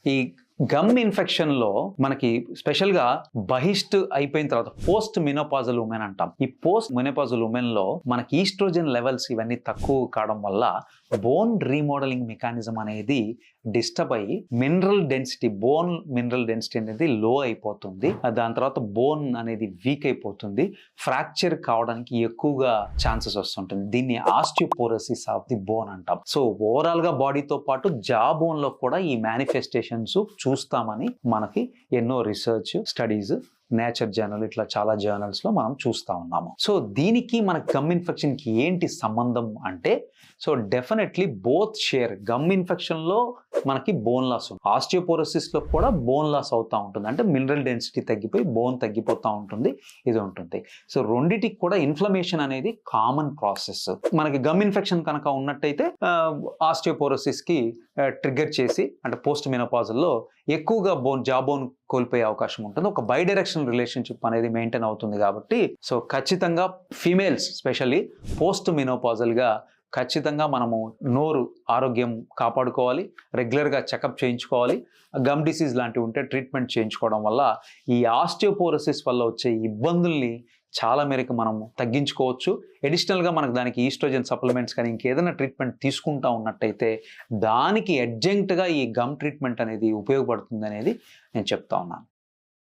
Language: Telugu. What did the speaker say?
ఈ గమ్ ఇన్ఫెక్షన్‌లో మనకి స్పెషల్‌గా బహిష్ట్ అయిపోయిన తర్వాత పోస్ట్ మెనోపాజల్ వుమెన్ అంటాం. ఈ పోస్ట్ మెనోపాజల్ వుమెన్‌లో మనకి ఈస్ట్రోజన్ లెవెల్స్ ఇవన్నీ తక్కువ కావడం వల్ల బోన్ రీమోడలింగ్ మెకానిజం అనేది డిస్టర్బ్ అయ్యి బోన్ మినరల్ డెన్సిటీ అనేది లో అయిపోతుంది. దాని తర్వాత బోన్ అనేది వీక్ అయిపోతుంది. ఫ్రాక్చర్ కావడానికి ఎక్కువగా ఛాన్సెస్ వస్తుంటుంది. దీన్ని ఆస్టియోపోరోసిస్ ఆఫ్ ది బోన్ అంటాం. సో ఓవరాల్ గా బాడీతో పాటు జా బోన్ లో కూడా ఈ మేనిఫెస్టేషన్స్ చూస్తామని మనకి ఎన్నో రీసెర్చ్ స్టడీస్ నేచర్ జర్నల్ ఇట్లా చాలా జర్నల్స్ లో మనం చూస్తా ఉన్నాము. సో దీనికి మన గమ్ ఇన్ఫెక్షన్ కి ఏంటి సంబంధం అంటే, so definitely both share. Gum infection లో మనకి బోన్ లాస్ ఉంటుంది, ఆస్టియోపోరోసిస్ లో కూడా బోన్ లాస్ అవుతూ ఉంటుంది. అంటే మినరల్ డెన్సిటీ తగ్గిపోయి బోన్ తగ్గిపోతూ ఉంటుంది, ఇది ఉంటుంది. సో రెండిటికి కూడా ఇన్ఫ్లమేషన్ అనేది కామన్ ప్రాసెస్. మనకి గమ్ ఇన్ఫెక్షన్ కనుక ఉన్నట్టయితే ఆస్టియోపోరోసిస్ కి ట్రిగ్గర్ చేసి, అంటే పోస్ట్ మెనోపాజల్ లో ఎక్కువగా జాబోన్ కోల్పోయే అవకాశం ఉంటుంది. ఒక బై డైరెక్షనల్ రిలేషన్షిప్ అనేది మెయింటైన్ అవుతుంది కాబట్టి, సో ఖచ్చితంగా ఫీమేల్స్ స్పెషల్లీ పోస్ట్ మెనోపాజల్ గా ఖచ్చితంగా మనము నోరు ఆరోగ్యం కాపాడుకోవాలి, రెగ్యులర్గా చెకప్ చేయించుకోవాలి. గమ్ డిసీజ్ లాంటివి ఉంటే ట్రీట్మెంట్ చేయించుకోవడం వల్ల ఈ ఆస్టియోపోరోసిస్ వల్ల వచ్చే ఇబ్బందుల్ని చాలా మేరకు మనము తగ్గించుకోవచ్చు. అడిషనల్గా మనకు దానికి ఈస్ట్రోజన్ సప్లిమెంట్స్ కానీ ఇంకేదైనా ట్రీట్మెంట్ తీసుకుంటా ఉన్నట్టయితే దానికి అడ్జంక్ట్గా ఈ గమ్ ట్రీట్మెంట్ అనేది ఉపయోగపడుతుంది అనేది నేను చెప్తా ఉన్నాను.